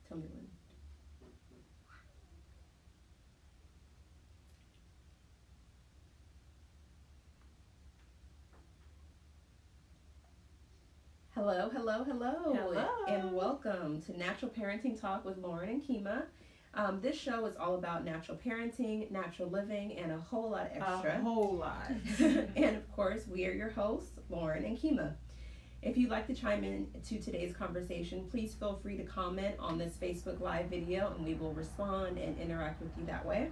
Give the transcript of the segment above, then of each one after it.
Tell me when. Hello, hello, hello, and Hello. welcome to Natural Parenting Talk with Lauren and Kima. This show is all about natural parenting, natural living, and a whole lot extra. A whole lot. And of course, we are your hosts, Lauren and Kima. If you'd like to chime in to today's conversation, please feel free to comment on this Facebook Live video and we will respond and interact with you that way.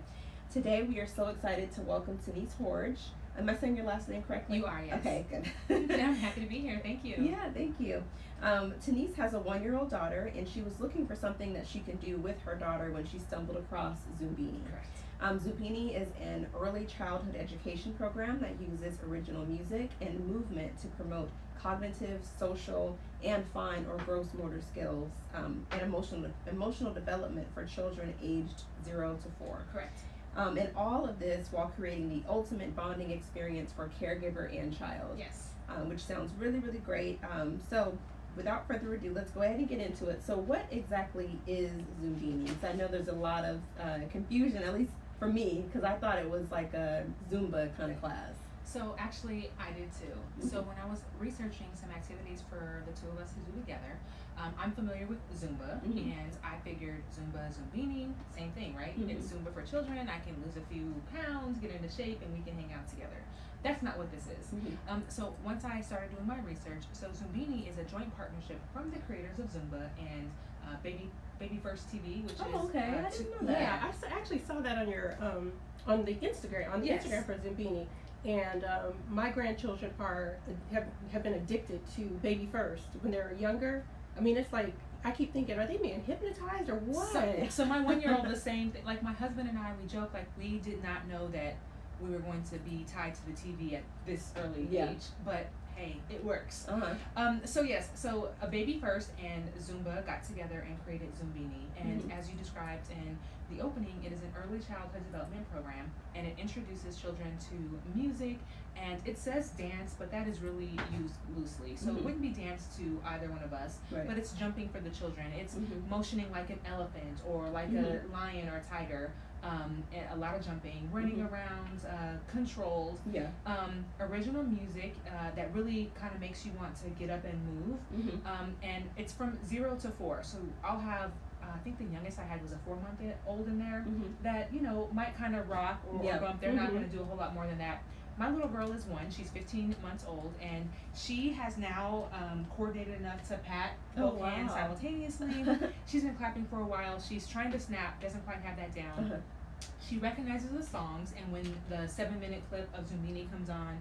Today, we are so excited to welcome Tenise Hordge. Am I saying your last name correctly? You are, yes. Okay, good. I'm happy to be here. Thank you. Yeah, thank you. Tenise has a 1-year-old daughter, and she was looking for something that she could do with her daughter when she stumbled across Zumbini. Correct. Zumbini is an early childhood education program that uses original music and movement to promote cognitive, social, and fine or gross motor skills and emotional development for children aged 0 to 4. Correct. And all of this while creating the ultimate bonding experience for caregiver and child. Yes. Which sounds really, really great. So without further ado, let's go ahead and get into it. So what exactly is Zumbini? So I know there's a lot of confusion, at least for me, because I thought it was like a Zumba kind of class. So actually, I did too. Mm-hmm. So when I was researching some activities for the two of us to do together, I'm familiar with Zumba, Mm-hmm. and I figured Zumba, Zumbini, same thing, right? Mm-hmm. It's Zumba for children. I can lose a few pounds, get into shape, and we can hang out together. That's not what this is. Mm-hmm. So once I started doing my research, so Zumbini is a joint partnership from the creators of Zumba and Baby First TV, which is okay. I didn't know that. Yeah, actually saw that on your on the Instagram Yes. Instagram for Zumbini. And my grandchildren have been addicted to Baby First when they were younger. I mean, it's like I keep thinking, are they being hypnotized or what? So my 1-year-old, the same thing. Like my husband and I, we joke like we did not know that we were going to be tied to the TV at this early age, but hey, it works. So yes, so a Baby First and Zumba got together and created Zumbini, and Mm-hmm. as you described in the opening, it is an early childhood development program, and it introduces children to music, and it says dance, but that is really used loosely. So Mm-hmm. it wouldn't be dance to either one of us, Right. but it's jumping for the children. It's Mm-hmm. motioning like an elephant or like a lion or a tiger. And a lot of jumping, running around, controls, Yeah. original music that really kind of makes you want to get up and move. Mm-hmm. And it's from 0 to 4. So I'll have, I think the youngest I had was a 4-month-old in there Mm-hmm. that, might kind of rock or bump. They're not going to do a whole lot more than that. My little girl is 1. She's 15 months old, and she has now coordinated enough to pat both hands simultaneously. She's been clapping for a while. She's trying to snap, doesn't quite have that down. Uh-huh. She recognizes the songs, and when the 7-minute clip of Zumbini comes on,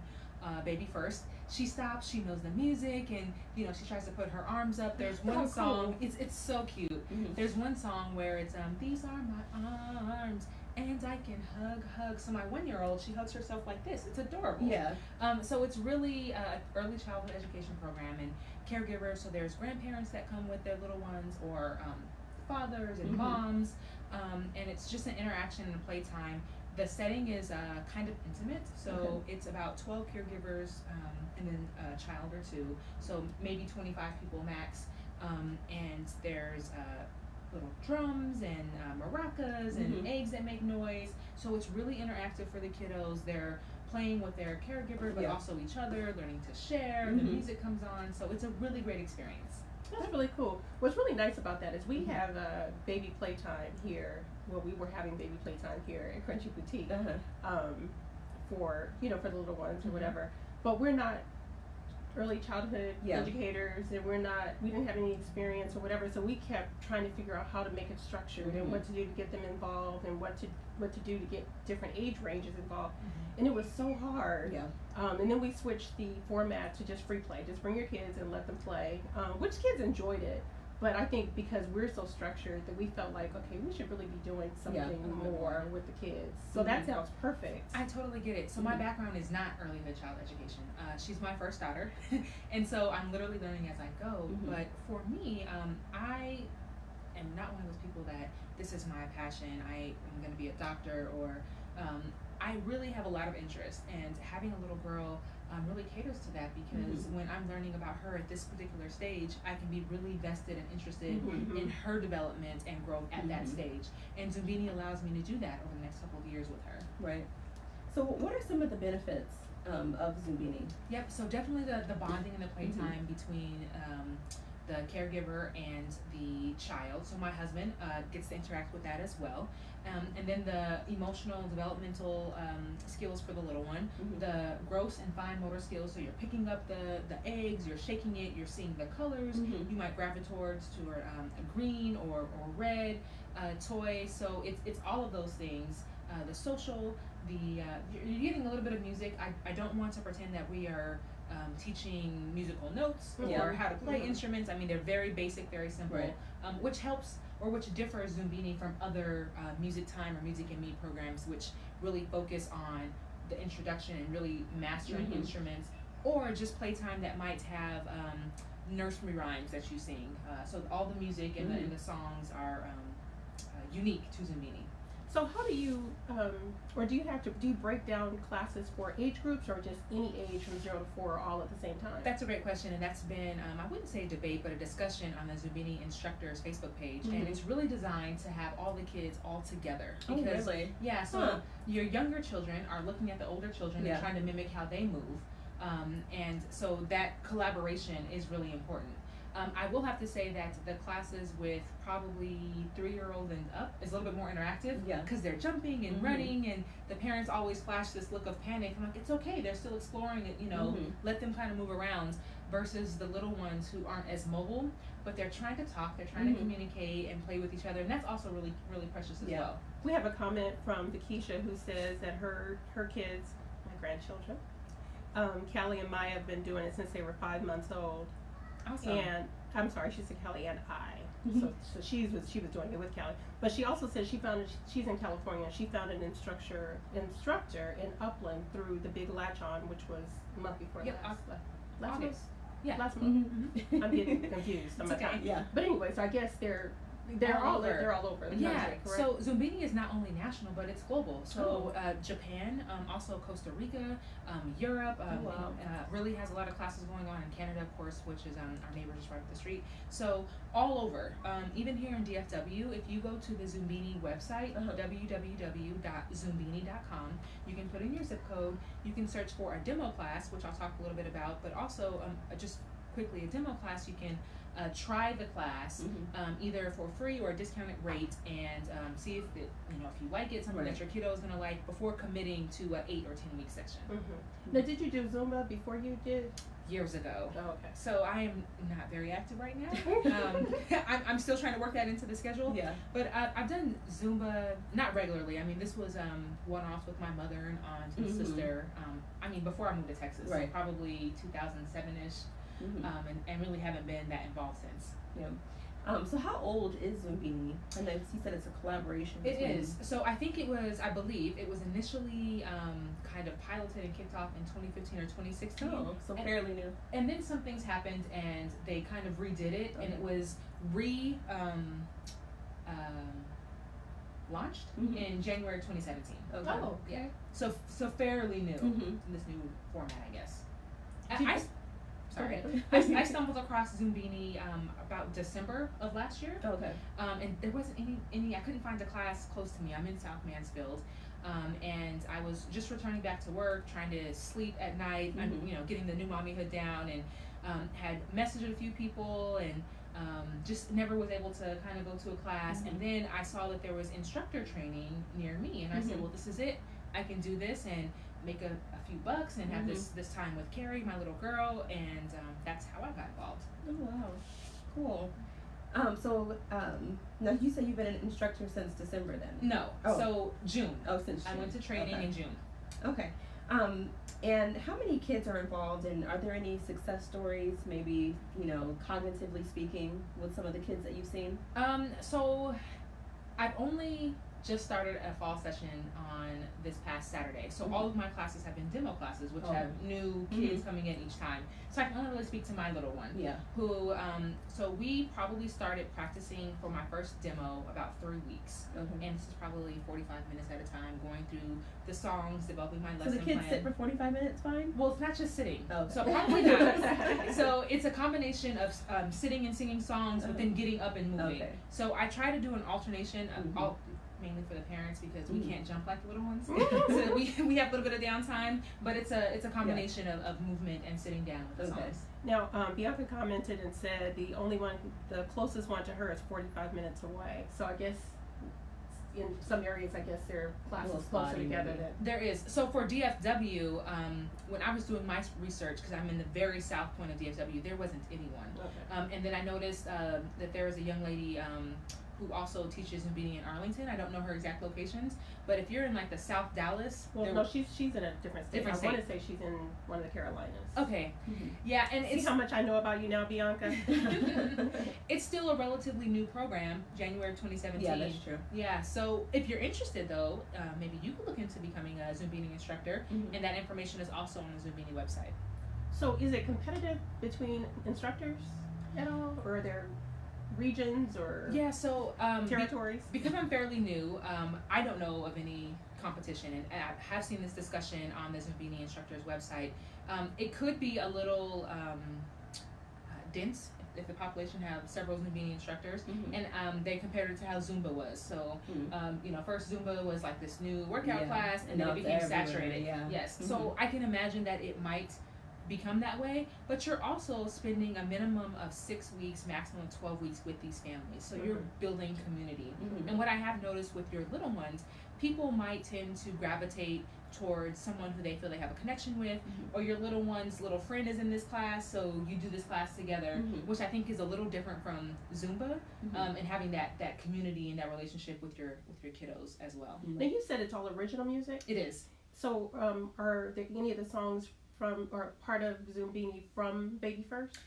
Baby First, she stops, she knows the music, and she tries to put her arms up. There's one song, it's so cute. Mm-hmm. There's one song where it's these are my arms and I can hug. So my 1-year-old, she hugs herself like this. It's adorable. Yeah. So it's really early childhood education program and caregivers. So there's grandparents that come with their little ones, or fathers and moms, and it's just an interaction and a playtime. The setting is kind of intimate, so it's about 12 caregivers and then a child or two, so maybe 25 people max, and there's little drums and maracas and eggs that make noise, so it's really interactive for the kiddos. They're playing with their caregiver, but also each other, learning to share. The music comes on, so it's a really great experience. That's really cool. What's really nice about that is we have baby playtime here. Well, we were having baby playtime here at Crunchy Boutique for for the little ones or whatever. But we're not early childhood educators, and we didn't have any experience or whatever. So we kept trying to figure out how to make it structured and what to do to get them involved, and what to do to get different age ranges involved. And it was so hard. Yeah. And then we switched the format to just free play. Just bring your kids and let them play, which kids enjoyed it. But I think because we're so structured that we felt like, okay, we should really be doing something more with the kids. So that sounds perfect. I totally get it. So my background is not early child education. She's my first daughter. And so I'm literally learning as I go. But for me, I am not one of those people that this is my passion. I am going to be a doctor, or I really have a lot of interest, and having a little girl really caters to that, because when I'm learning about her at this particular stage, I can be really vested and interested in her development and growth at that stage. And Zumbini allows me to do that over the next couple of years with her. Right. So what are some of the benefits of Zumbini? Yep, so definitely the bonding and the playtime between the caregiver and the child. So my husband gets to interact with that as well. And then the emotional, developmental skills for the little one, the gross and fine motor skills. So you're picking up the eggs, you're shaking it, you're seeing the colors. You might gravitate towards a green or red toy. So it's all of those things. The social, you're getting a little bit of music. I don't want to pretend that we are teaching musical notes or how to play instruments. I mean, they're very basic, very simple, which helps or which differs Zumbini from other music time or music and me programs, which really focus on the introduction and really mastering instruments, or just playtime that might have nursery rhymes that you sing. So all the music and the songs are unique to Zumbini. So how do you, or do you break down classes for age groups, or just any age from 0 to 4 all at the same time? That's a great question, and that's been, I wouldn't say a debate, but a discussion on the Zumbini Instructor's Facebook page. And it's really designed to have all the kids all together. Because, really? Yeah, so your younger children are looking at the older children and trying to mimic how they move. And so that collaboration is really important. I will have to say that the classes with probably 3-year-old and up is a little bit more interactive, because they're jumping and running, and the parents always flash this look of panic. I'm like, it's okay, they're still exploring it, let them kind of move around, versus the little ones who aren't as mobile, but they're trying to talk, they're trying to communicate and play with each other, and that's also really, really precious as well. We have a comment from Keisha who says that her kids, my grandchildren, Callie and Maya, have been doing it since they were 5 months old. Awesome. And she said Callie and I. So she was doing it with Callie. But she also said she's in California. She found an instructor in Upland through the Big Latch On, which was a month before last week. Last month. I'm getting confused sometimes. Yeah. But anyway, so I guess they're all over the country, correct? So Zumbini is not only national, but it's global. So Japan, also Costa Rica, Europe, really has a lot of classes going on in Canada, of course, which is our neighbors just right up the street. So all over, even here in DFW, if you go to the Zumbini website, www.zumbini.com, you can put in your zip code, you can search for a demo class, which I'll talk a little bit about, but also just quickly, a demo class, you can try the class either for free or a discounted rate, and see if it, if you like it, something that your kiddo is going to like, before committing to an 8 or 10 week section. Now, did you do Zumba before you did? Years ago. Oh, okay. So I am not very active right now. I'm still trying to work that into the schedule. Yeah. But I've done Zumba, not regularly. I mean, this was one-off with my mother and aunt and sister. Before I moved to Texas, so probably 2007-ish. And really haven't been that involved since. Yeah. So how old is Zumbini? And then you said it's a collaboration. It is. So I believe it was initially kind of piloted and kicked off in 2015 or 2016. Oh, so fairly new. And then some things happened and they kind of redid it, and it was launched in January 2017. Okay. Oh, okay. Yeah. So fairly new in this new format, I guess. I stumbled across Zumbini about December of last year. Okay. And there wasn't any. I couldn't find a class close to me. I'm in South Mansfield, and I was just returning back to work, trying to sleep at night. I'm getting the new mommyhood down, and had messaged a few people, and just never was able to kind of go to a class. And then I saw that there was instructor training near me, and I said, well, this is it. I can do this and make a few bucks and have this time with Carrie, my little girl, and that's how I got involved. Oh, wow. Cool. Now you said you've been an instructor since December then? No. Oh. So June. Oh, since June. I went to training in June. Okay. And how many kids are involved, and are there any success stories, maybe, cognitively speaking, with some of the kids that you've seen? So I've only just started a fall session on this past Saturday. So all of my classes have been demo classes, which have new kids coming in each time. So I can only really speak to my little one. Yeah. Who, so we probably started practicing for my first demo about 3 weeks. Okay. And this is probably 45 minutes at a time, going through the songs, developing my So lesson the kids plan. sit for 45 minutes fine? Well, it's not just sitting. Okay. So probably not. So it's a combination of sitting and singing songs, but then getting up and moving. Okay. So I try to do an alternation of mainly for the parents because we can't jump like the little ones. So we have a little bit of downtime, but it's a combination of movement and sitting down with the songs. Now, Bianca commented and said the closest one to her is 45 minutes away. So I guess in some areas, I guess their classes closer together. There is. So for DFW, when I was doing my research, because I'm in the very south point of DFW, there wasn't anyone. Okay. And then I noticed that there was a young lady who also teaches Zumbini in Arlington. I don't know her exact locations, but if you're in like the South Dallas, well, no, she's in a different state. I want to say she's in one of the Carolinas. Okay, yeah, and See how much I know about you now, Bianca. It's still a relatively new program, January 2017. Yeah, that's true. Yeah, so if you're interested though, maybe you could look into becoming a Zumbini instructor, and that information is also on the Zumbini website. So is it competitive between instructors at all, or are there regions or territories? Because I'm fairly new, I don't know of any competition, and I have seen this discussion on the Zumbini Instructor's website. It could be a little dense if the population have several Zumbini instructors, and they compared it to how Zumba was. So, first Zumba was like this new workout class, and then it became saturated. Yes, so I can imagine that it might become that way, but you're also spending a minimum of 6 weeks, maximum 12 weeks with these families. So you're building community. And what I have noticed with your little ones, people might tend to gravitate towards someone who they feel they have a connection with, or your little one's little friend is in this class, so you do this class together, which I think is a little different from Zumba, and having that community and that relationship with your kiddos as well. Now you said it's all original music? It is. So are there any of the songs from or part of Zumbini from Baby First?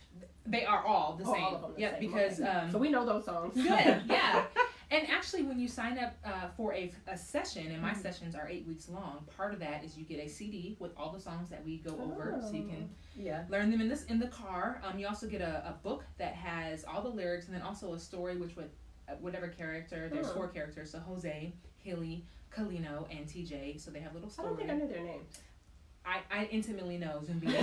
They are all the same. All of them the same. Because so we know those songs. Good, yeah. And actually, when you sign up for a session, and my sessions are 8 weeks long, part of that is you get a CD with all the songs that we go over, so you can learn them in the car. You also get a book that has all the lyrics, and then also a story, which would whatever character. There's 4 characters, so Jose, Hilly, Kalino, and TJ. So they have little stories. I don't think I knew their names. I intimately know Zumbini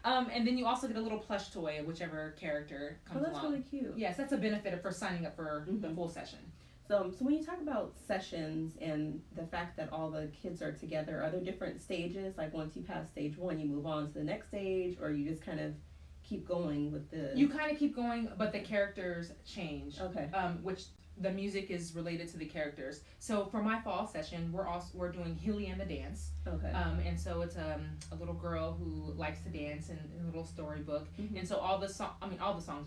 now. And then you also get a little plush toy of whichever character comes along. Oh, that's really cute. Yes, that's a benefit for signing up for the full session. So when you talk about sessions and the fact that all the kids are together, are there different stages? Like once you pass stage 1, you move on to the next stage, or you just kind of keep going with the... You kind of keep going, but the characters change. Okay. Which the music is related to the characters. So for my fall session, we're doing Hilly and the Dance. Okay. And so it's a little girl who likes to dance in a little storybook. And so all the songs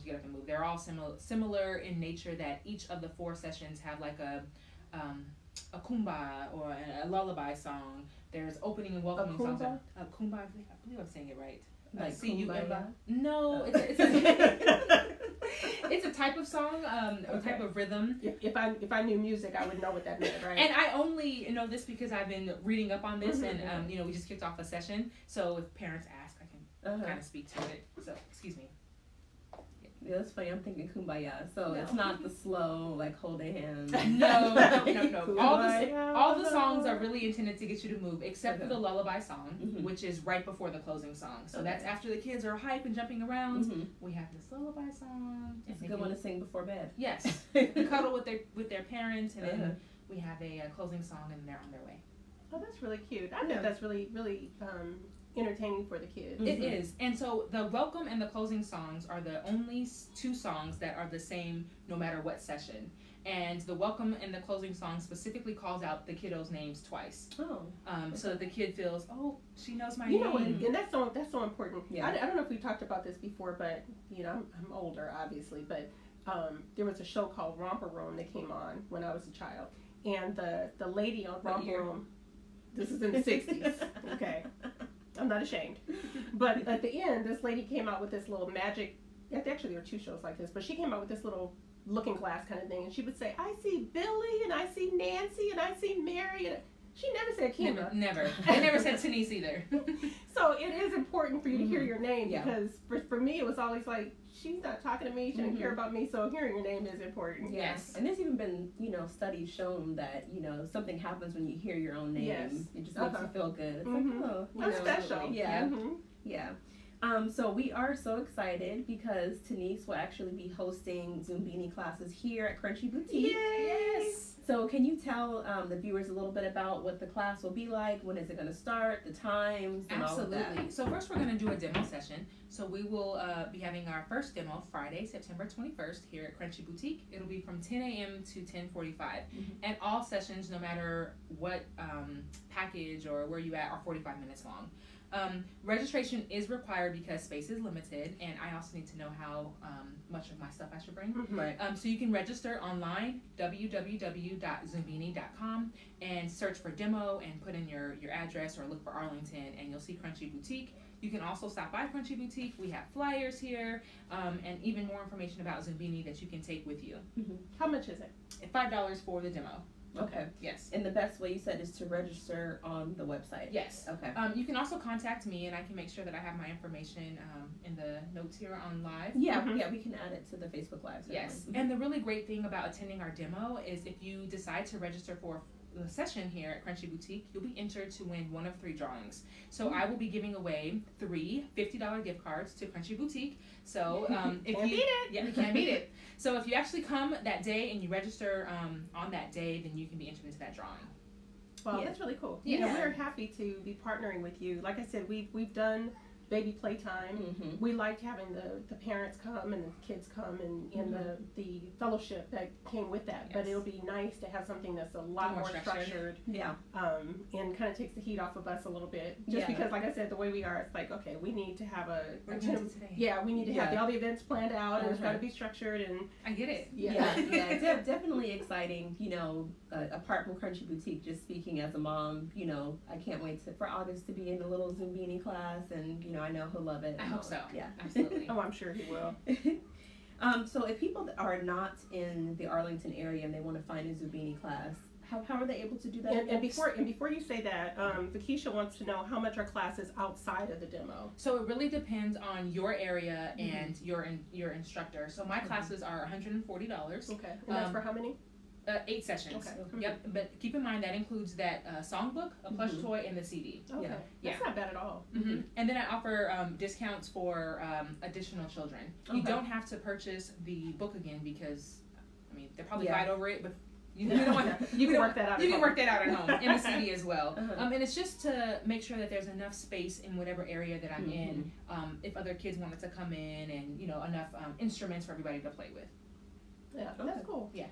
you get up and move. They're all similar in nature, that each of the 4 sessions have like a kumbaya or a lullaby song. There's opening and welcoming songs. A kumbaya. I believe I'm saying it right. Like Kumbaya? No, it's a type of song, a type of rhythm. If I knew music, I would know what that meant, right? And I only know this because I've been reading up on this, and we just kicked off a session. So if parents ask, I can kind of speak to it. So excuse me. Yeah, that's funny. I'm thinking kumbaya. So it's not the slow, like hold a hand. No. All the songs are really intended to get you to move, except for the lullaby song, which is right before the closing song. So that's after the kids are hype and jumping around. We have this lullaby song. It's a good one to sing before bed. Yes. Cuddle with their parents, and then we have a closing song, and they're on their way. Oh, that's really cute. I think that's really, really entertaining for the kids. It is. And so the welcome and the closing songs are the only 2 songs that are the same no matter what session. And the welcome and the closing song specifically calls out the kiddos' names twice. So that the kid feels, oh, she knows my name. And that's so important. Yeah. I don't know if we talked about this before, but I'm older, obviously, but there was a show called Romper Room that came on when I was a child, and the lady on Romper Room, this is in the 60s, okay, I'm not ashamed, but at the end, this lady came out with this little magic actually there were 2 shows like this, but she came out with this little looking glass kind of thing, and she would say, I see Billy, and I see Nancy, and I see Mary, and she never said Kima. Never. I never said Tenise either. So it is important for you to hear your name, because for me it was always like, she's not talking to me, she doesn't care about me, so hearing your name is important. Yes. And there's even been, studies shown that, something happens when you hear your own name. Yes. It just makes you feel good. It's I'm special. Yeah. Yeah. So we are so excited because Tenise will actually be hosting Zumbini classes here at Crunchy Boutique. Yes. So can you tell the viewers a little bit about what the class will be like? When is it going to start? The times? And Absolutely. All of that? So first we're going to do a demo session. So we will be having our first demo Friday, September 21st here at Crunchy Boutique. It'll be from 10 a.m. to 10:45. And all sessions, no matter what package or where you at, are 45 minutes long. Registration is required because space is limited, and I also need to know how much of my stuff I should bring. Right. So you can register online, www.zumbini.com, and search for demo and put in your address or look for Arlington, and you'll see Crunchy Boutique. You can also stop by Crunchy Boutique. We have flyers here, and even more information about Zumbini that you can take with you. How much is it? $5 for the demo. Okay. Yes. And the best way you said is to register on the website. Yes. Okay. You can also contact me, and I can make sure that I have my information in the notes here on live. Yeah, we can add it to the Facebook Live. Certainly. Yes. And the really great thing about attending our demo is if you decide to register for a session here at Crunchy Boutique, you'll be entered to win one of 3 drawings. So I will be giving away 3 $50 gift cards to Crunchy Boutique. So if can't beat it. Yeah, you can't beat it. So if you actually come that day and you register on that day, then you can be entered into that drawing. Well, that's really cool. Yeah. We're happy to be partnering with you. Like I said, we've done baby playtime. We liked having the parents come and the kids come and the fellowship that came with that. But it'll be nice to have something that's a lot more structured. Yeah. And kind of takes the heat off of us a little bit. Just because, like I said, the way we are, it's like, okay, we need to have we need to have all the events planned out, and it's got to be structured. And I get it. Definitely exciting. Apart from Crunchy Boutique, just speaking as a mom, I can't wait for August to be in a little Zumbini class, and I know he'll love it. I hope so. Yeah, absolutely. Oh, I'm sure he will. So if people are not in the Arlington area and they want to find a Zumbini class, how are they able to do that? And before you say that, Vakisha wants to know how much are classes outside of the demo. So it really depends on your area and your instructor. So my classes are $140. Okay. And that's for how many? 8 sessions. Okay. Yep. But keep in mind that includes that songbook, a plush toy, and the CD. Okay. That's not bad at all. And then I offer discounts for additional children. You don't have to purchase the book again because, they'll probably fight over it, but you don't want you can work that out. You can work that out at home, and the CD as well. And it's just to make sure that there's enough space in whatever area that I'm in. If other kids wanted to come in, and enough instruments for everybody to play with. Yeah, that's cool. Yeah.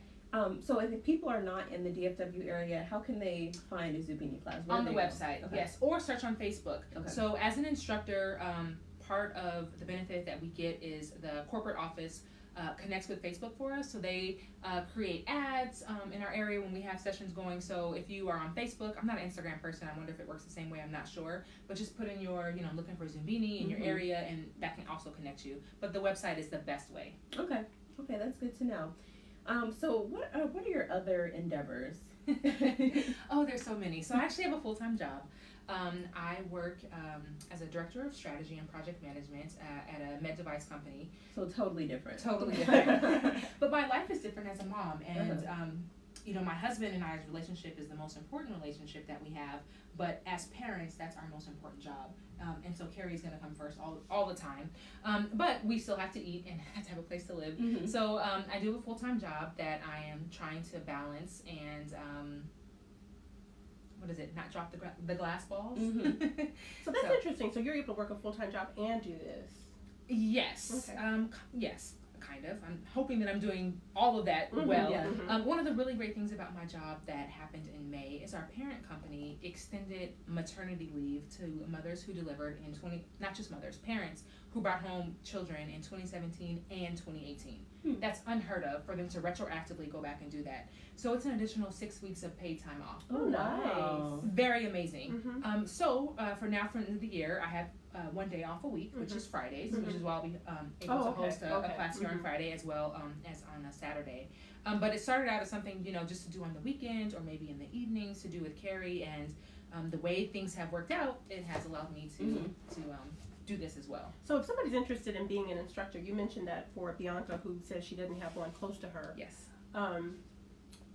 So if people are not in the DFW area, how can they find a Zumbini class? On the website, yes, or search on Facebook. Okay. So as an instructor, part of the benefit that we get is the corporate office connects with Facebook for us. So they create ads in our area when we have sessions going. So if you are on Facebook, I'm not an Instagram person, I wonder if it works the same way, I'm not sure. But just put in your, looking for Zumbini in your area, and that can also connect you. But the website is the best way. Okay, that's good to know. So what are your other endeavors? Oh, there's so many. So I actually have a full-time job. I work as a director of strategy and project management at a med device company. So totally different. Totally different. But my life is different as a mom, and my husband and I's relationship is the most important relationship that we have. But as parents, that's our most important job. And so Carrie's going to come first all the time. But we still have to eat and have to have a place to live. So I do have a full-time job that I am trying to balance and not drop the glass balls. So that's interesting. So you're able to work a full-time job and do this. Yes. Okay. Yes. Kind of. I'm hoping that I'm doing all of that well. One of the really great things about my job that happened in May is our parent company extended maternity leave to mothers who delivered in not just mothers, parents who brought home children in 2017 and 2018. Hmm. That's unheard of for them to retroactively go back and do that. So it's an additional 6 weeks of paid time off. Oh, nice. Very amazing. Mm-hmm. So for now, for the end of the year, I have 1 day off a week, which is Fridays, which is why I'll be able to host a class here on Friday as well as on a Saturday. But it started out as something, you know, just to do on the weekend or maybe in the evenings to do with Carrie, and the way things have worked out, it has allowed me to do this as well. So if somebody's interested in being an instructor, you mentioned that for Bianca, who says she doesn't have one close to her. Yes.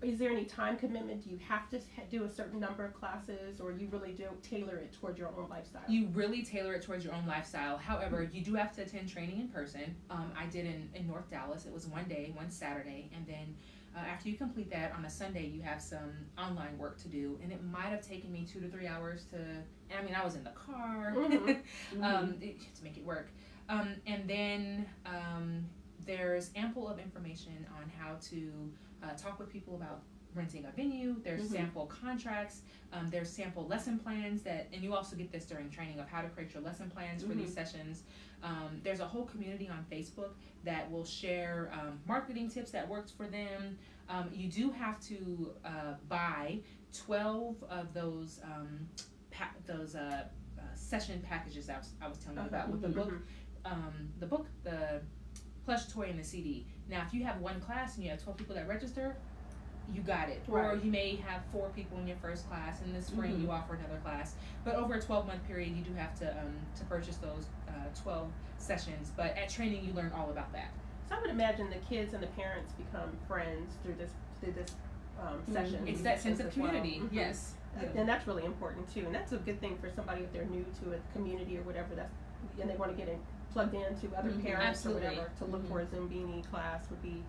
Is there any time commitment? Do you have to do a certain number of classes, or you really do tailor it towards your own lifestyle? You really tailor it towards your own lifestyle. However, you do have to attend training in person. I did in North Dallas. It was 1 day, one Saturday, and then after you complete that on a Sunday, you have some online work to do, and it might have taken me 2 to 3 hours to. I mean, I was in the car to make it work, and then there's ample of information on how to talk with people about renting a venue. There's sample contracts. There's sample lesson plans and you also get this during training of how to create your lesson plans for these sessions. There's a whole community on Facebook that will share marketing tips that worked for them. You do have to buy 12 of those session packages I was telling you about with the book, the plush toy, and the CD. Now, if you have one class and you have 12 people that register, you got it. Right. Or you may have 4 people in your first class, and this spring you offer another class. But over a 12-month period, you do have to purchase those 12 sessions. But at training, you learn all about that. So I would imagine the kids and the parents become friends through this session. It's that sense of community. Well. Yes. And that's really important too. And that's a good thing for somebody if they're new to a community or whatever. And they want to get plugged into other parents or whatever. To look for a Zumbini class would be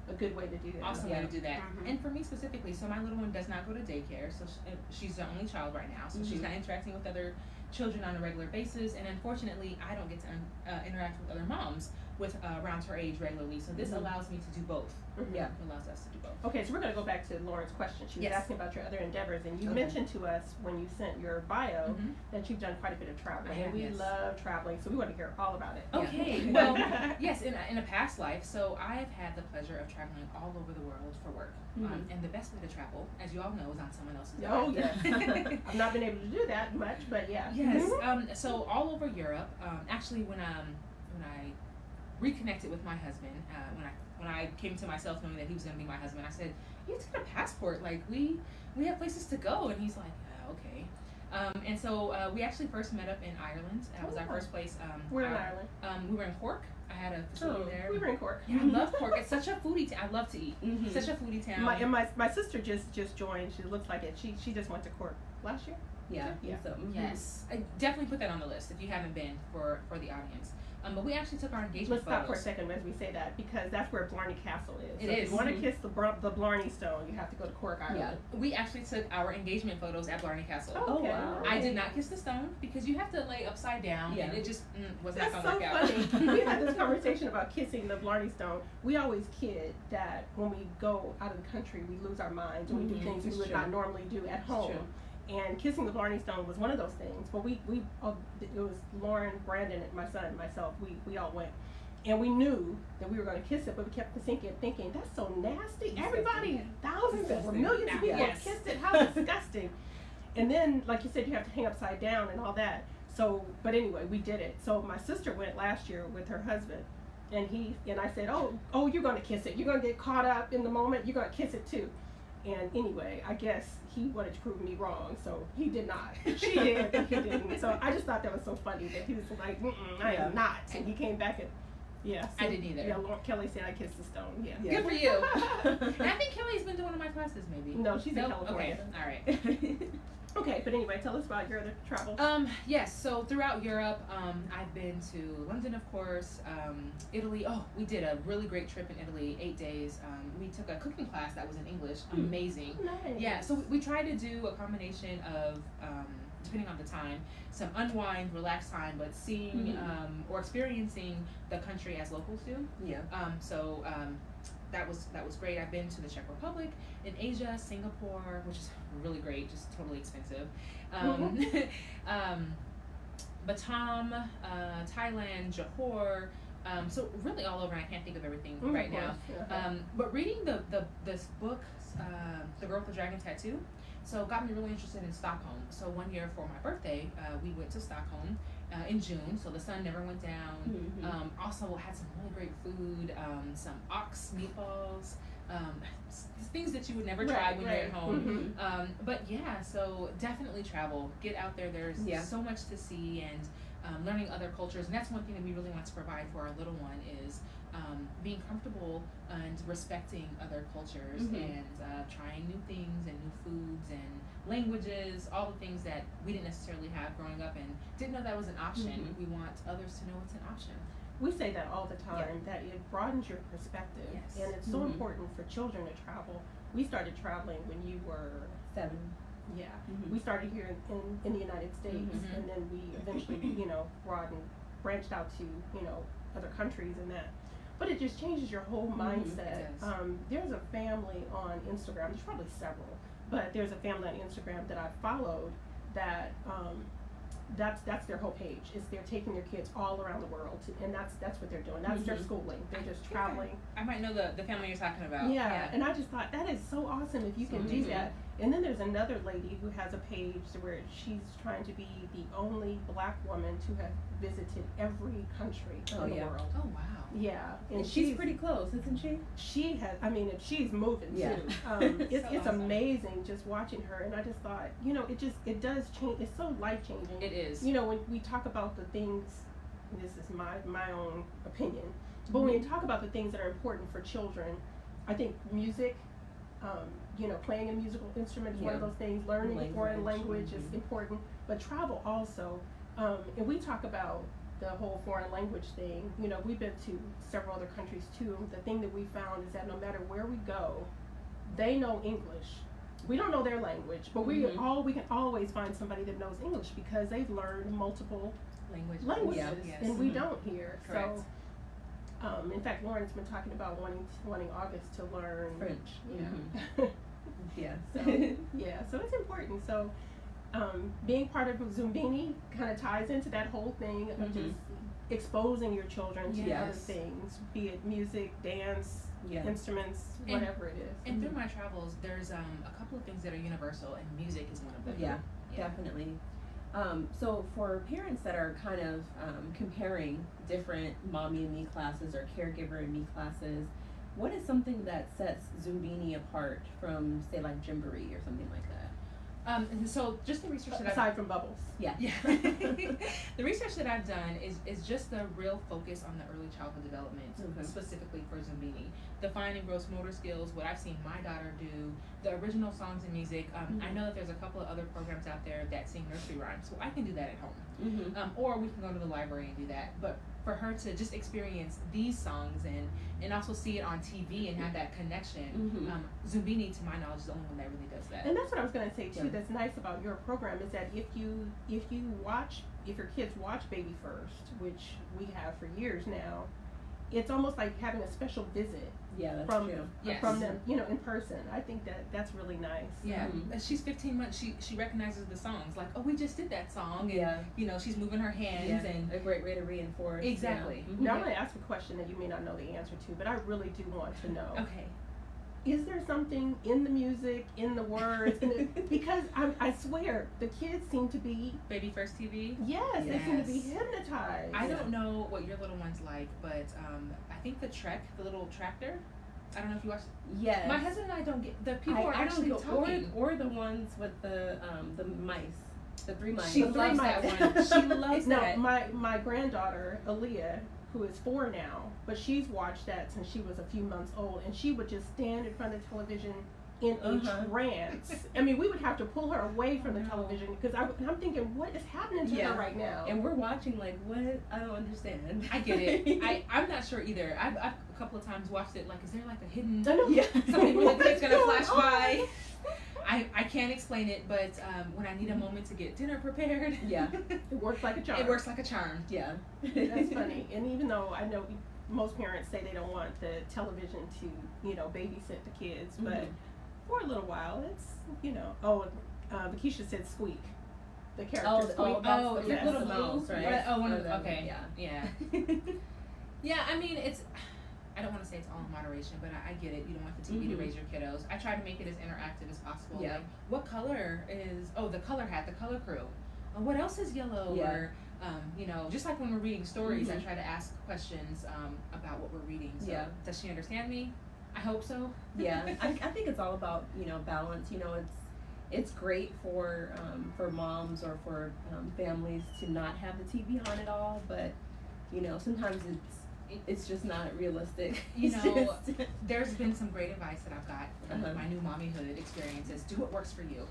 a good way to do that. Awesome way to do that. And for me specifically, so my little one does not go to daycare, so she's the only child right now, so she's not interacting with other children on a regular basis, and unfortunately I don't get to interact with other moms with around her age regularly, so this allows me to do both. Yeah, it allows us to do both. Okay, so we're going to go back to Lauren's question. She was asking about your other endeavors, and you mentioned to us when you sent your bio that you've done quite a bit of traveling, and we love traveling, so we want to hear all about it. Okay, well, yes, in a past life, so I've had the pleasure of traveling all over the world for work, and the best way to travel, as you all know, is on someone else's dime. Oh, yes. I've not been able to do that much, but yeah. Yes, so all over Europe, actually when I reconnected with my husband, when I came to myself knowing that he was going to be my husband, I said, you have to get a passport, like we have places to go, and he's like, yeah, okay. And so we actually first met up in Ireland. That was our first place. Where in Ireland? We were in Cork. I had a facility there. We were in Cork. Yeah, I love Cork. It's such a foodie town. I love to eat. Such a foodie town. My sister just joined. She looks like it. She just went to Cork last year. Yeah. So, Yes. I definitely put that on the list if you haven't been for the audience. But we actually took our engagement Let's stop for a photos. second as we say that, because that's where Blarney Castle is. It so is. If you want to kiss the Blarney Stone, you have to go to Cork, Ireland. Yeah. We actually took our engagement photos at Blarney Castle. Oh, okay. Wow. I did not kiss the stone because you have to lay upside down, and it just was not That's going to so work out. funny. We had this conversation about kissing the Blarney Stone. We always kid that when we go out of the country, we lose our minds and we do things we would not normally do at home. And kissing the Blarney Stone was one of those things. But it was Lauren, Brandon, and my son and myself. We all went. And we knew that we were going to kiss it, but we kept thinking, that's so nasty. Everybody, thousands or millions of people have kissed it. How disgusting. And then, like you said, you have to hang upside down and all that. So, but anyway, we did it. So my sister went last year with her husband. And I said, oh, you're going to kiss it. You're going to get caught up in the moment. You're going to kiss it too. And anyway, I guess he wanted to prove me wrong, so he did not. She did, but he didn't. So I just thought that was so funny that he was like, I am not. And he came back and, so, I didn't either. Yeah, Kelly said I kissed the stone. Yeah. Good for you. And I think Kelly's been to one of my classes, maybe. No, she's in California. Okay, all right. Okay, but anyway, tell us about your other travels. Yes, so throughout Europe, I've been to London, of course, Italy. Oh, we did a really great trip in Italy, 8 days. We took a cooking class that was in English. Amazing. Nice. Yeah, so we tried to do a combination of, depending on the time, some unwind, relaxed time, but seeing or experiencing the country as locals do. Yeah. That was great. I've been to the Czech Republic, in Asia, Singapore, which is really great, just totally expensive. Batam, Thailand, Johor. So really all over. And I can't think of everything right now. Yeah. But reading this book, The Girl with the Dragon Tattoo, so got me really interested in Stockholm. So one year for my birthday, we went to Stockholm in June, so the sun never went down. Also had some really great food, some ox meatballs, things that you would never try when you're at home. But yeah, so definitely travel, get out there. There's so much to see, and learning other cultures, and that's one thing that we really want to provide for our little one is being comfortable and respecting other cultures and trying new things and new foods and languages, all the things that we didn't necessarily have growing up and didn't know that was an option. We want others to know it's an option. We say that all the time, that it broadens your perspective, and it's so important for children to travel. We started traveling when you were 7. Yeah, we started here in the United States, and then we eventually, branched out to, other countries and that. But it just changes your whole mindset. There's a family on Instagram, there's probably several, but there's a family on Instagram that I followed that, that's their whole page. Is they're taking their kids all around the world, and that's what they're doing. That's their schooling. They're just traveling. I might know the family you're talking about. Yeah, and I just thought that is so awesome if you can do that. And then there's another lady who has a page where she's trying to be the only Black woman to have visited every country in the world. Oh wow. Yeah, and she's pretty close, isn't she? She has. I mean, she's moving too. It's awesome. Amazing just watching her, and I just thought, it does change. It's so life changing. It is. When we talk about the things, this is my own opinion, but when you talk about the things that are important for children, I think music. Playing a musical instrument is one of those things. Learning a foreign language is important, but travel also. And we talk about the whole foreign language thing. We've been to several other countries too. The thing that we found is that no matter where we go, they know English. We don't know their language, but we can always find somebody that knows English because they've learned multiple languages, and we don't here. Correct. So. In fact, Lauren's been talking about wanting August to learn French. Yeah. So it's important. So being part of Zumbini kind of ties into that whole thing of just exposing your children to other things, be it music, dance, instruments, whatever it is. And through my travels, there's a couple of things that are universal, and music is one of them. Yeah, definitely. So for parents that are kind of comparing different mommy and me classes or caregiver and me classes, what is something that sets Zumbini apart from, say, like Gymboree or something like that? So just the research that aside from bubbles. Yeah. The research that I've done is just the real focus on the early childhood development, specifically for Zumbini. The fine and gross motor skills, what I've seen my daughter do, the original songs and music. I know that there's a couple of other programs out there that sing nursery rhymes, so I can do that at home. Or we can go to the library and do that. But for her to just experience these songs and also see it on TV and have that connection, Zumbini, to my knowledge, is the only one that really does that. And that's what I was going to say too. That's nice about your program is that if your kids watch Baby First, which we have for years now, it's almost like having a special visit. Yeah, that's from true. From them, in person. I think that's really nice. Yeah, she's 15 months. She recognizes the songs. Like, oh, we just did that song, and she's moving her hands, and a great way to reinforce. Exactly. Now I'm going to ask a question that you may not know the answer to, but I really do want to know. Okay. Is there something in the music, in the words, because I swear the kids seem to be Baby First TV. Yes, they seem to be hypnotized. I don't know what your little one's like, but I think the little tractor. I don't know if you watched. Yes. My husband and I don't get the people are actually talking. Or the ones with the mice, the 3 mice. She loves that one. She loves that. No, my granddaughter Aaliyah, who is 4 now, but she's watched that since she was a few months old, and she would just stand in front of the television in a trance. I mean, we would have to pull her away from the television because I'm thinking, what is happening to her right now? And we're watching like, what? I don't understand. I get it. I'm not sure either. I've a couple of times watched it. Like, is there like a hidden something really that's gonna flash by? I can't explain it, but when I need a moment to get dinner prepared, it works like a charm. It works like a charm. Yeah, that's funny. And even though I know most parents say they don't want the television to, babysit the kids, but for a little while, it's, Lakeisha said squeak. the character. Oh, that's Oh, the little mouse, blue, right? right? Oh, one Or of the, okay, yeah. yeah. I mean, I don't want to say it's all in moderation, but I get it. You don't want the TV to raise your kiddos. I try to make it as interactive as possible. Yeah. Like, what color is? Oh, the color hat, the color crew. What else is yellow? Yeah. Or, just like when we're reading stories, I try to ask questions about what we're reading. So, does she understand me? I hope so. Yeah, I think it's all about balance. It's great for moms or for families to not have the TV on at all, but sometimes it's just not realistic. There's been some great advice that I've got from my new mommyhood experiences. Do what works for you.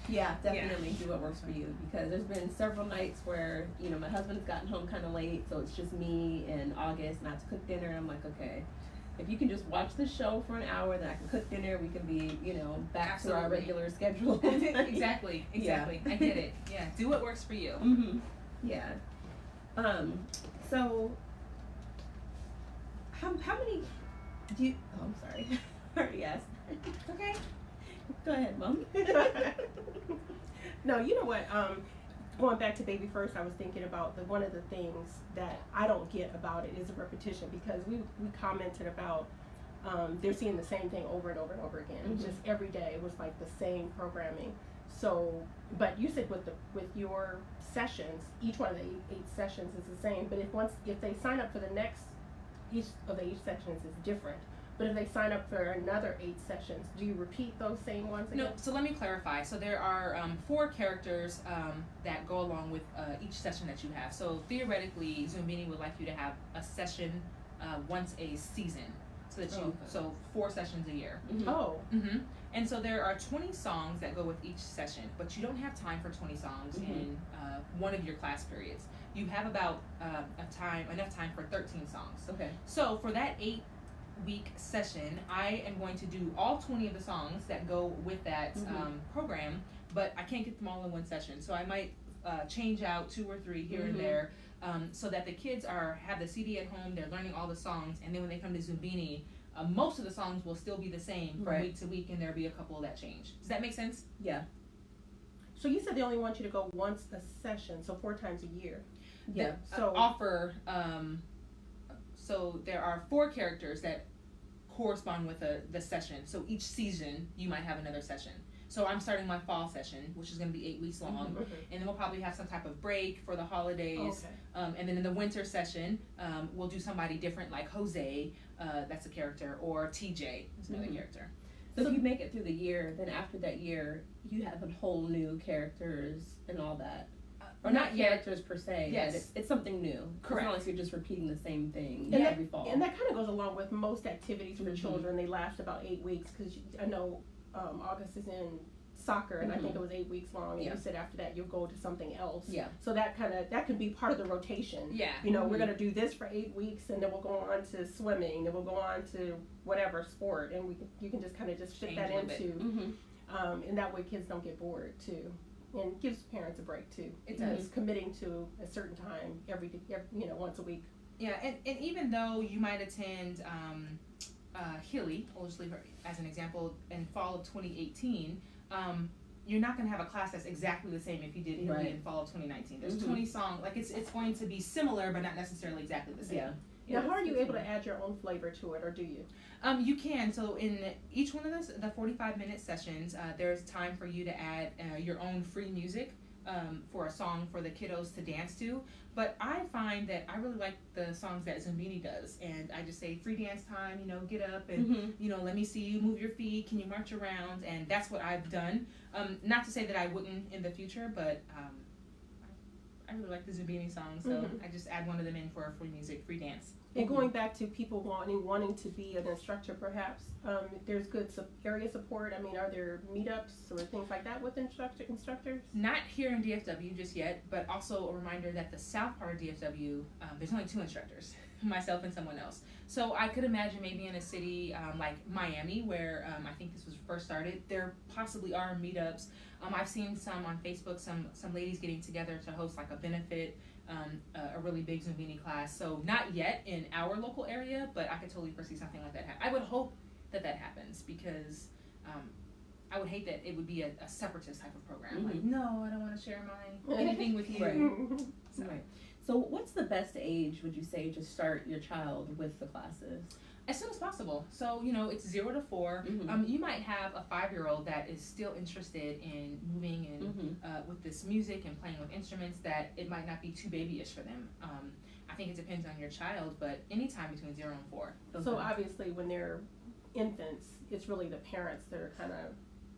Yeah, definitely do what works for you, because there's been several nights where my husband's gotten home kind of late, so it's just me and August, and I have to cook dinner. I'm like, okay, if you can just watch the show for an hour, then I can cook dinner. We can be back to our regular schedule. Exactly. Yeah. I get it. Yeah, do what works for you. Yeah. So. How many do you? Oh, I'm sorry. I already asked. Okay. Go ahead, Mom. No, you know what? Going back to Baby First, I was thinking about one of the things that I don't get about it is a repetition, because we commented about they're seeing the same thing over and over and over again. Just every day it was like the same programming. So, but you said with your sessions, each one of the eight sessions is the same. But if they sign up for the next, each of the 8 sections is different. But if they sign up for another 8 sessions, do you repeat those same ones again? No, so let me clarify. So there are 4 characters that go along with each session that you have. So theoretically, Zumbini would like you to have a session once a season. So that so 4 sessions a year. And so there are 20 songs that go with each session, but you don't have time for 20 songs in one of your class periods. You have about enough time for 13 songs. Okay. So for that 8-week session, I am going to do all 20 of the songs that go with that program, but I can't get them all in one session. So I might change out 2 or 3 here and there, so that the kids have the CD at home, they're learning all the songs, and then when they come to Zumbini, most of the songs will still be the same from week to week, and there'll be a couple that change. Does that make sense? Yeah. So you said they only want you to go once a session, so 4 times a year. Yeah. So there are 4 characters that correspond with the session. So each season you might have another session. So I'm starting my fall session, which is going to be 8 weeks long, and then we'll probably have some type of break for the holidays. And then in the winter session, we'll do somebody different, like Jose, that's a character, or TJ, is another character. So if you make it through the year, then after that year, you have a whole new characters and all that. Or not characters per se. Yes. But it's something new. Correct. It's not like you're just repeating the same thing every fall. And that kind of goes along with most activities for children. They last about 8 weeks, because I know August is in soccer, and I think it was 8 weeks long, and you said after that you'll go to something else. Yeah. So that could be part of the rotation. Yeah. We're going to do this for 8 weeks, and then we'll go on to swimming, then we'll go on to whatever sport, and you can just kind of just fit that into, and that way kids don't get bored too. And gives parents a break too. It does. Committing to a certain time every once a week. Yeah, and even though you might attend Hilly, we'll just leave her as an example, in fall of 2018, you're not going to have a class that's exactly the same if you did Hilly in fall of 2019. There's 20 songs, like it's going to be similar, but not necessarily exactly the same. Yeah. Now, how are you able to add your own flavor to it, or do you? You can. So in each one of the 45-minute sessions, there's time for you to add your own free music for a song for the kiddos to dance to. But I find that I really like the songs that Zumbini does, and I just say free dance time. Get up and let me see you move your feet. Can you march around? And that's what I've done. Not to say that I wouldn't in the future, but I really like the Zumbini songs, so I just add one of them in for free music, free dance. And going back to people wanting to be an instructor, perhaps there's good area support. I mean, are there meetups or things like that with instructors? Not here in DFW just yet, but also a reminder that the south part of DFW, there's only 2 instructors, myself and someone else. So I could imagine maybe in a city like Miami, where I think this was first started, there possibly are meetups. I've seen some on Facebook, some ladies getting together to host like a benefit, a really big Zumbini class. So not yet in our local area, but I could totally foresee something like that happen. I would hope that happens, because I would hate that it would be a separatist type of program. Mm-hmm. Like, no, I don't want to share anything with you. Right. So. Right. So what's the best age, would you say, to start your child with the classes? As soon as possible. So, it's 0 to 4. Mm-hmm. You might have a 5-year-old that is still interested in moving and with this music and playing with instruments, that it might not be too babyish for them. I think it depends on your child, but anytime between 0 and 4. Okay. So obviously when they're infants, it's really the parents that are kind of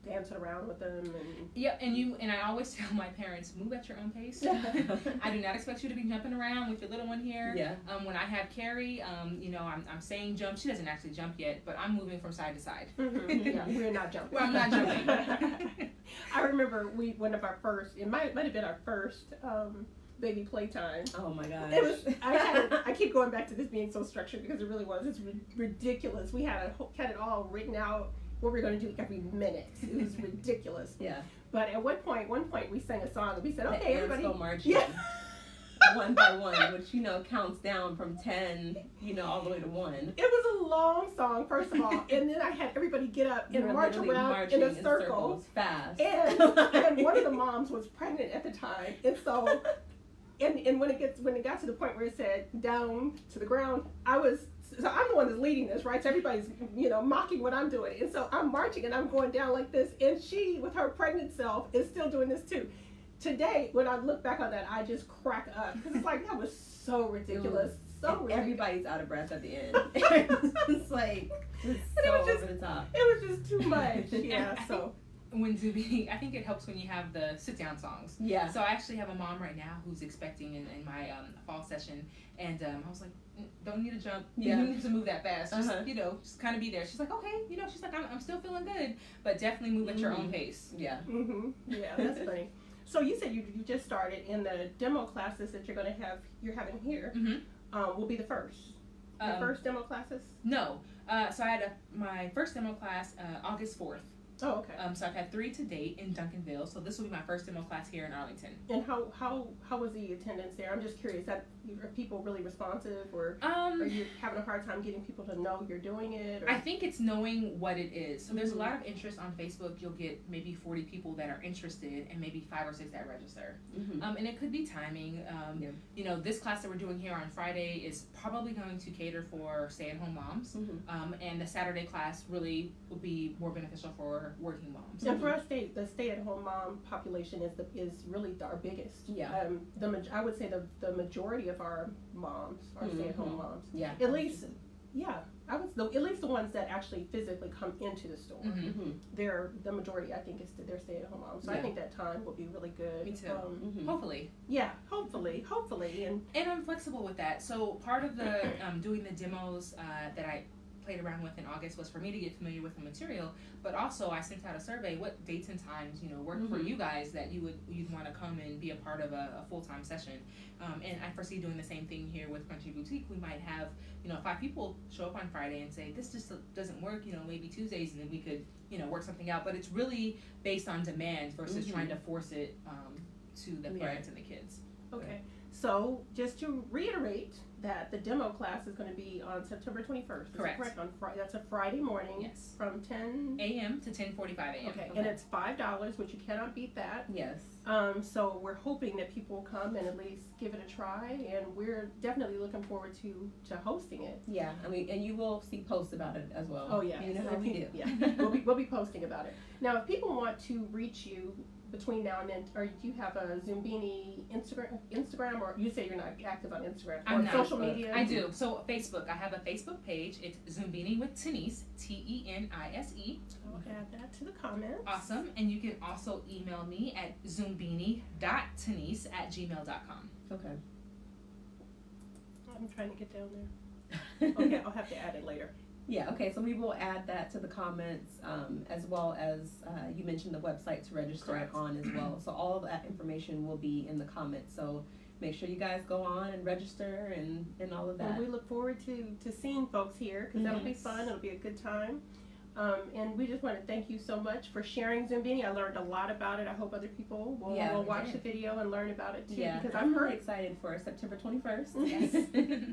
dancing around with them. And Yep, and I always tell my parents, move at your own pace. I do not expect you to be jumping around with your little one here. Yeah. When I have Carrie, I'm saying jump. She doesn't actually jump yet, but I'm moving from side to side. Yeah, we're not jumping. Well, I'm not jumping. I remember one of our first, it might have been our first baby playtime. Oh my gosh. It was. I keep going back to this being so structured because it really was. It's ridiculous. We had it all written out what we were going to do every minute. It was ridiculous. Yeah. But at one point we sang a song and we said, okay, The ants everybody. go marching. Yeah. One by one, which counts down from 10, all the way to 1. It was a long song, first of all, and then I had everybody get up and march around in a circle. Fast. And one of the moms was pregnant at the time, and so, and when it got to the point where it said down to the ground, so I'm the one that's leading this, right? So everybody's, mocking what I'm doing. And so I'm marching and I'm going down like this. And she, with her pregnant self, is still doing this too. Today, when I look back on that, I just crack up. Because it's like, that was so ridiculous. Everybody's out of breath at the end. It's like, just over the top. It was just too much. Yeah, so. When Zumbini, I think it helps when you have the sit-down songs. Yeah. So I actually have a mom right now who's expecting in my fall session, and I was like, don't need to jump. Yeah. You don't need to move that fast. Just, Uh-huh. just kind of be there. She's like, okay. She's like, I'm still feeling good, but definitely move at your own pace. Yeah. Mm-hmm. Yeah, that's funny. So you said you just started, in the demo classes that you're having here. Mm-hmm. Will be the first. The first demo classes? No. So I had my first demo class August 4th. Oh, okay. So I've had 3 to date in Duncanville. So this will be my first demo class here in Arlington. And how was the attendance there? I'm just curious. Are people really responsive, or are you having a hard time getting people to know you're doing it? Or? I think it's knowing what it is. So there's a lot of interest on Facebook. You'll get maybe 40 people that are interested, and maybe 5 or 6 that register. Mm-hmm. And it could be timing. This class that we're doing here on Friday is probably going to cater for stay-at-home moms. Mm-hmm. And the Saturday class really will be more beneficial for working moms. And for us, the stay-at-home mom population is really our biggest. Yeah. I would say the majority of our moms are stay-at-home moms. Yeah. At least, yeah. At least the ones that actually physically come into the store. Mm-hmm. They're the majority. I think they're stay-at-home moms. So I think that time will be really good. Me too. Hopefully. Yeah. Hopefully, and I'm flexible with that. So part of the doing the demos that I played around with in August was for me to get familiar with the material, but also I sent out a survey what dates and times work for you guys that you'd want to come and be a part of a full-time session. And I foresee doing the same thing here with Crunchy Boutique. We might have 5 people show up on Friday and say this just doesn't work, maybe Tuesdays, and then we could work something out. But it's really based on demand versus trying to force it to the parents and the kids. Okay. So just to reiterate that the demo class is going to be on September 21st. Correct. On Friday. That's a Friday morning. Yes. From 10 a.m. to 10:45 a.m. Okay. And it's $5, which you cannot beat that. Yes. So we're hoping that people will come and at least give it a try, and we're definitely looking forward to hosting it. Yeah. And you will see posts about it as well. Oh yeah. You know how we do. Yeah. we'll be posting about it. Now, if people want to reach you between now and then, or do you have a Zumbini Instagram, or you say you're not active on Instagram, I'm or not. social media? I do. So Facebook, I have a Facebook page. It's Zumbini with Tenise, Tenise. I'll add that to the comments. Awesome. And you can also email me at zumbini.tenise@gmail.com. Okay. I'm trying to get down there. Okay, I'll have to add it later. Yeah, okay, so we will add that to the comments, as well as you mentioned the website to register on as well. So all of that information will be in the comments. So make sure you guys go on and register and all of that. And we look forward to seeing folks here, because that'll be fun. It'll be a good time. And we just want to thank you so much for sharing Zumbini. I learned a lot about it. I hope other people will watch the video and learn about it too. Yeah, because I'm really excited for September 21st. Yes.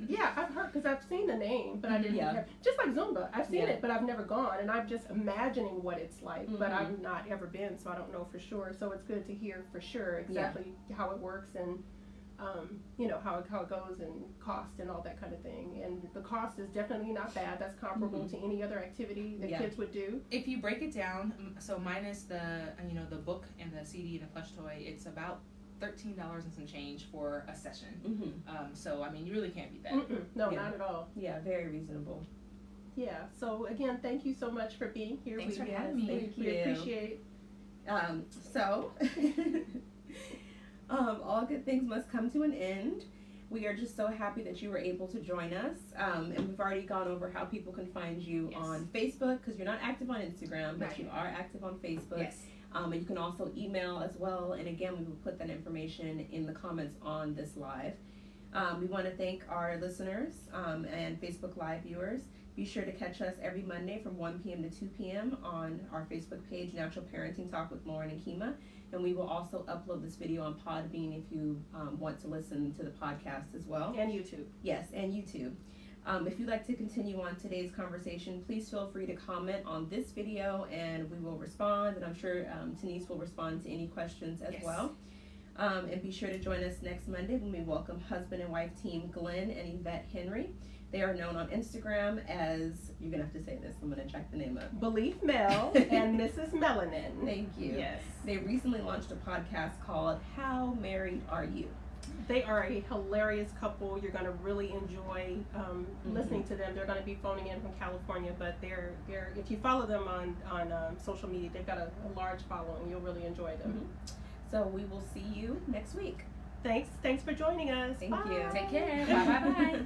Yeah, I've heard, because I've seen the name, but I didn't have, just like Zumba, I've seen it, but I've never gone, and I'm just imagining what it's like, but I've not ever been, so I don't know for sure. So it's good to hear for sure exactly how it works, and you know, how it goes, and cost and all that kind of thing. And the cost is definitely not bad. That's comparable to any other activity that kids would do. If you break it down, so minus the the book and the CD and the plush toy, it's about $13 and some change for a session. So I mean, you really can't beat that. No, not at all. Yeah, very reasonable. Yeah. So again, thank you so much for being here. Thanks for having me. We appreciate. All good things must come to an end. We are just so happy that you were able to join us. And we've already gone over how people can find you on Facebook, because you're not active on Instagram, but you are active on Facebook. Yes. And you can also email as well. And again, we will put that information in the comments on this live. We want to thank our listeners and Facebook Live viewers. Be sure to catch us every Monday from 1 p.m. to 2 p.m. on our Facebook page, Natural Parenting Talk with Lauren and Kima. And we will also upload this video on Podbean if you want to listen to the podcast as well. And YouTube. Yes, and YouTube. If you'd like to continue on today's conversation, please feel free to comment on this video and we will respond. And I'm sure Tenise will respond to any questions as well. And be sure to join us next Monday when we welcome husband and wife team Glenn and Yvette Henry. They are known on Instagram as, you're going to have to say this, I'm going to check the name up. Belief Mel and Mrs. Melanin. Thank you. Yes. They recently launched a podcast called How Married Are You? They are a hilarious couple. You're going to really enjoy listening to them. They're going to be phoning in from California, but they're if you follow them on social media, they've got a large following. You'll really enjoy them. So we will see you next week. Thanks for joining us. Thank Bye. you. Take care. Bye.